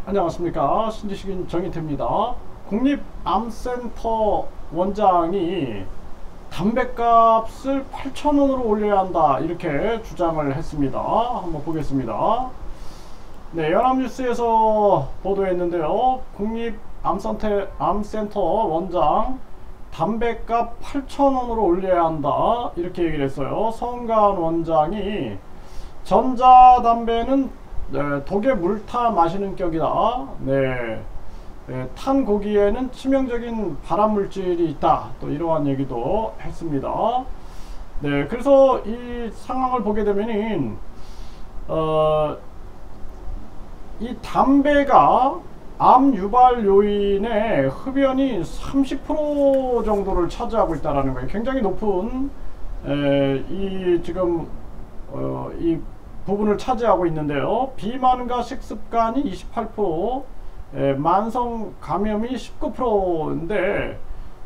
안녕하십니까. 신지식인 정인태입니다. 국립암센터 원장이 담배값을 8,000원으로 올려야 한다 이렇게 주장을 했습니다. 한번 보겠습니다. 네, 연합뉴스에서 보도했는데요. 국립암센터 원장 담배값 8,000원으로 올려야 한다 이렇게 얘기를 했어요. 성가은 원장이 전자담배는 독에 물타 마시는 격이다. 탄 고기에는 치명적인 발암물질이 있다. 또 이러한 얘기도 했습니다. 네, 그래서 이 상황을 보게 되면은 이 담배가 암 유발 요인의 흡연이 30% 정도를 차지하고 있다라는 거예요. 굉장히 높은 이 지금 이 부분을 차지하고 있는데요. 비만과 식습관이 28%, 만성 감염이 19%인데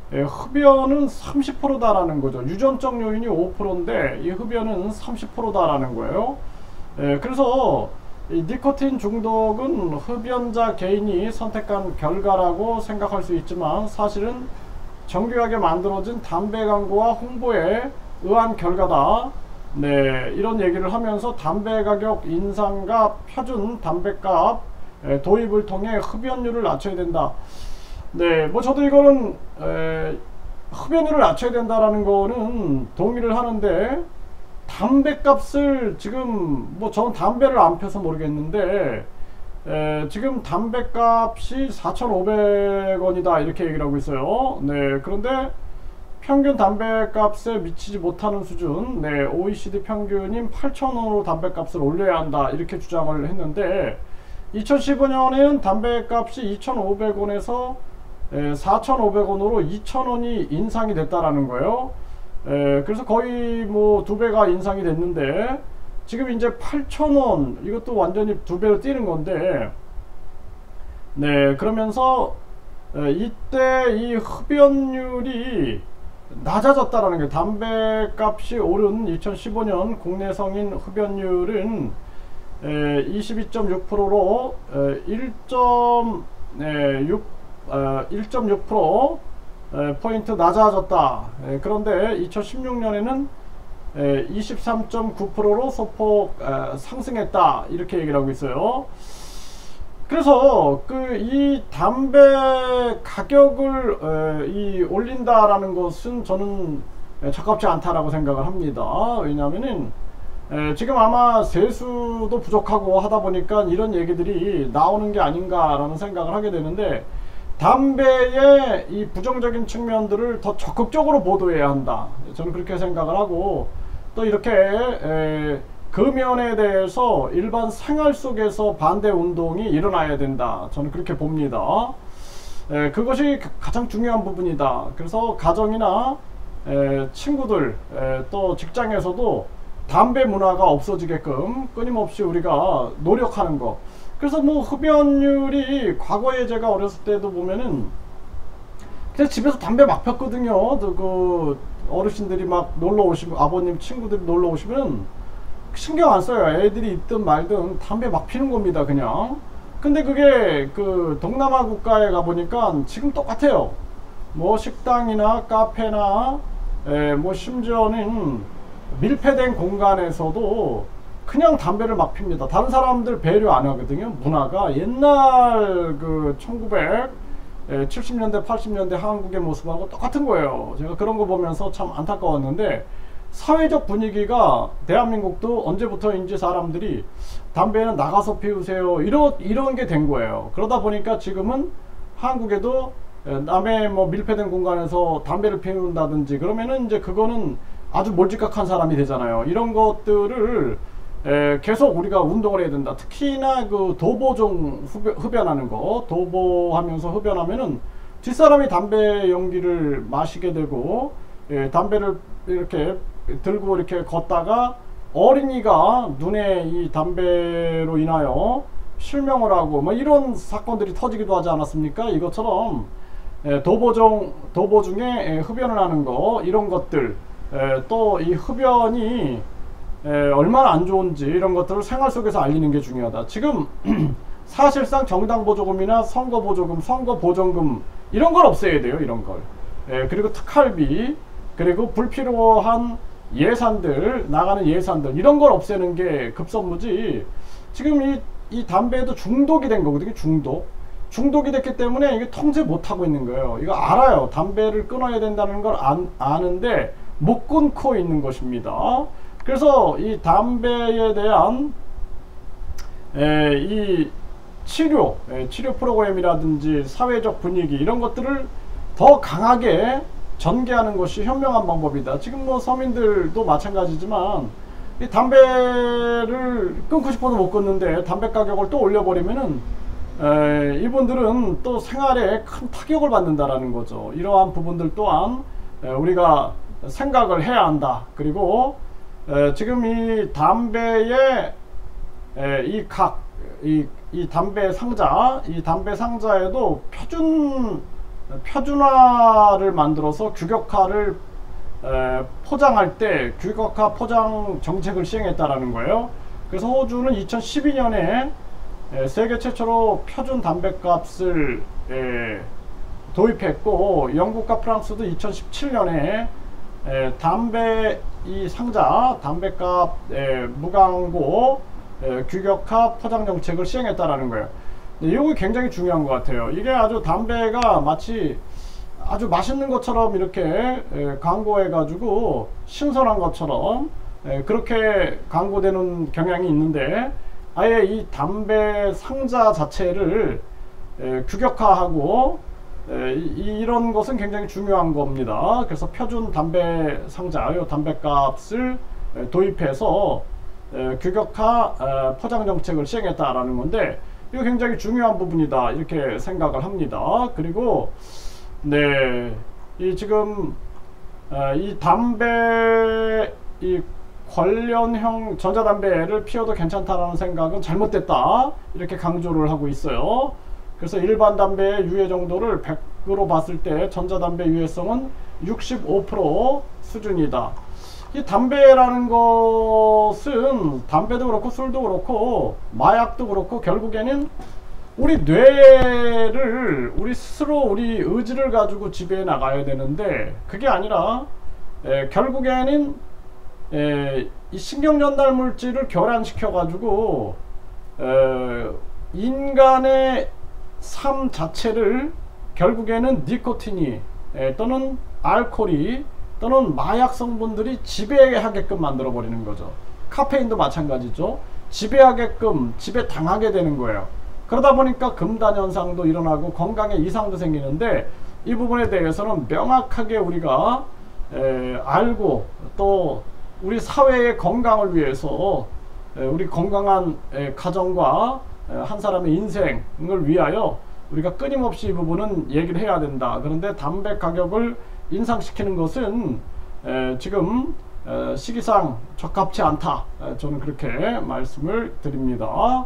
흡연은 30%다라는 거죠. 유전적 요인이 5%인데 이 흡연은 30%다라는 거예요. 그래서 이 니코틴 중독은 흡연자 개인이 선택한 결과라고 생각할 수 있지만 사실은 정교하게 만들어진 담배 광고와 홍보에 의한 결과다. 네, 이런 얘기를 하면서 담배 가격 인상과 표준 담배값 도입을 통해 흡연율을 낮춰야 된다. 네, 뭐 저도 이거는 흡연율을 낮춰야 된다라는 거는 동의를 하는데 담배값을 지금 뭐 저는 담배를 안 펴서 모르겠는데 지금 담배값이 4,500원이다 이렇게 얘기를 하고 있어요. 네, 그런데 평균 담배값에 미치지 못하는 수준, 네, OECD 평균인 8,000원으로 담배값을 올려야 한다 이렇게 주장을 했는데 2015년에는 담배값이 2,500원에서 4,500원으로 2,000원이 인상이 됐다라는 거예요. 그래서 거의 뭐 2배가 인상이 됐는데 지금 이제 8,000원, 이것도 완전히 2배로 뛰는 건데, 네, 그러면서 이때 이 흡연율이 낮아졌다라는 게, 담배값이 오른 2015년 국내 성인 흡연율은 22.6%로 1.6% 포인트 낮아졌다. 그런데 2016년에는 23.9%로 소폭 상승했다 이렇게 얘기를 하고 있어요. 그래서 이 담배 가격을 올린다라는 것은 저는 적합치 않다라고 생각을 합니다. 왜냐하면은 지금 아마 세수도 부족하고 하다 보니까 이런 얘기들이 나오는 게 아닌가라는 생각을 하게 되는데, 담배의 이 부정적인 측면들을 더 적극적으로 보도해야 한다. 저는 그렇게 생각을 하고, 또 이렇게 금연에 대해서 일반 생활 속에서 반대 운동이 일어나야 된다. 저는 그렇게 봅니다. 그것이 가장 중요한 부분이다. 그래서 가정이나 친구들, 또 직장에서도 담배 문화가 없어지게끔 끊임없이 우리가 노력하는 거. 그래서 뭐 흡연율이, 과거에 제가 어렸을 때도 보면은 그냥 집에서 담배 막 폈거든요. 그 어르신들이 막 놀러 오시면, 아버님 친구들이 놀러 오시면 신경 안 써요. 애들이 있든 말든 담배 막 피는 겁니다, 그냥. 근데 그게 그 동남아 국가에 가보니까 지금 똑같아요. 뭐 식당이나 카페나 뭐 심지어는 밀폐된 공간에서도 그냥 담배를 막 핍니다. 다른 사람들 배려 안 하거든요. 문화가 옛날 그 1970년대 80년대 한국의 모습하고 똑같은 거예요. 제가 그런 거 보면서 참 안타까웠는데, 사회적 분위기가, 대한민국도 언제부터인지 사람들이 담배는 나가서 피우세요 이런 게 된 거예요. 그러다 보니까 지금은 한국에도 남의 뭐 밀폐된 공간에서 담배를 피운다든지 그러면은 이제 그거는 아주 몰지각한 사람이 되잖아요. 이런 것들을 계속 우리가 운동을 해야 된다. 특히나 그 도보종 흡연하는 거, 도보하면서 흡연하면은 뒷사람이 담배 연기를 마시게 되고, 담배를 이렇게 들고 이렇게 걷다가 어린이가 눈에 이 담배로 인하여 실명을 하고 뭐 이런 사건들이 터지기도 하지 않았습니까? 이것처럼 도보 중에 흡연을 하는 거, 이런 것들, 또 이 흡연이 얼마나 안 좋은지 이런 것들을 생활 속에서 알리는 게 중요하다. 지금 사실상 정당 보조금이나 선거 보조금, 선거 보전금 이런 걸 없애야 돼요. 이런 걸. 그리고 특할비, 그리고 불필요한 예산들, 나가는 예산들 이런 걸 없애는 게 급선무지. 지금 이 담배에도 중독이 된 거거든요. 중독이 됐기 때문에 이게 통제 못 하고 있는 거예요. 이거 알아요. 담배를 끊어야 된다는 걸 아는데 못 끊고 있는 것입니다. 그래서 이 담배에 대한 이 치료 프로그램이라든지 사회적 분위기 이런 것들을 더 강하게 전개하는 것이 현명한 방법이다. 지금 뭐 서민들도 마찬가지지만 이 담배를 끊고 싶어도 못 끊는데 담배 가격을 또 올려버리면은 이분들은 또 생활에 큰 타격을 받는다라는 거죠. 이러한 부분들 또한 우리가 생각을 해야 한다. 그리고 지금 이 담배의 이 담배 상자에도 표준화를 만들어서 규격화를 포장할 때 규격화 포장 정책을 시행했다라는 거예요. 그래서 호주는 2012년에 세계 최초로 표준 담배값을 도입했고, 영국과 프랑스도 2017년에 담배 이 상자 담배값 무광고 규격화 포장 정책을 시행했다라는 거예요. 이거 굉장히 중요한 것 같아요. 이게 아주 담배가 마치 아주 맛있는 것처럼 이렇게 광고해 가지고 신선한 것처럼 그렇게 광고되는 경향이 있는데, 아예 이 담배 상자 자체를 규격화하고 이런 것은 굉장히 중요한 겁니다. 그래서 표준 담배 상자, 요 담배값을 도입해서 규격화 포장 정책을 시행했다라는 건데, 이거 굉장히 중요한 부분이다 이렇게 생각을 합니다. 그리고 이 지금 이 담배 이 관련형 전자담배를 피워도 괜찮다라는 생각은 잘못됐다 이렇게 강조를 하고 있어요. 그래서 일반 담배의 유해 정도를 100으로 봤을 때 전자담배 유해성은 65% 수준이다. 이 담배라는 것은 담배도 그렇고 술도 그렇고 마약도 그렇고 결국에는 우리 뇌를 우리 스스로 우리 의지를 가지고 지배해 나가야 되는데, 그게 아니라 결국에는 이 신경 전달 물질을 교란시켜 가지고 인간의 삶 자체를 결국에는 니코틴이 또는 알코올이 또는 마약 성분들이 지배하게끔 만들어 버리는 거죠. 카페인도 마찬가지죠. 지배하게끔 지배당하게 되는 거예요. 그러다 보니까 금단 현상도 일어나고 건강에 이상도 생기는데, 이 부분에 대해서는 명확하게 우리가 알고 또 우리 사회의 건강을 위해서 우리 건강한 가정과 한 사람의 인생을 위하여 우리가 끊임없이 이 부분은 얘기를 해야 된다. 그런데 담배 가격을 인상시키는 것은 지금 시기상 적합치 않다. 저는 그렇게 말씀을 드립니다.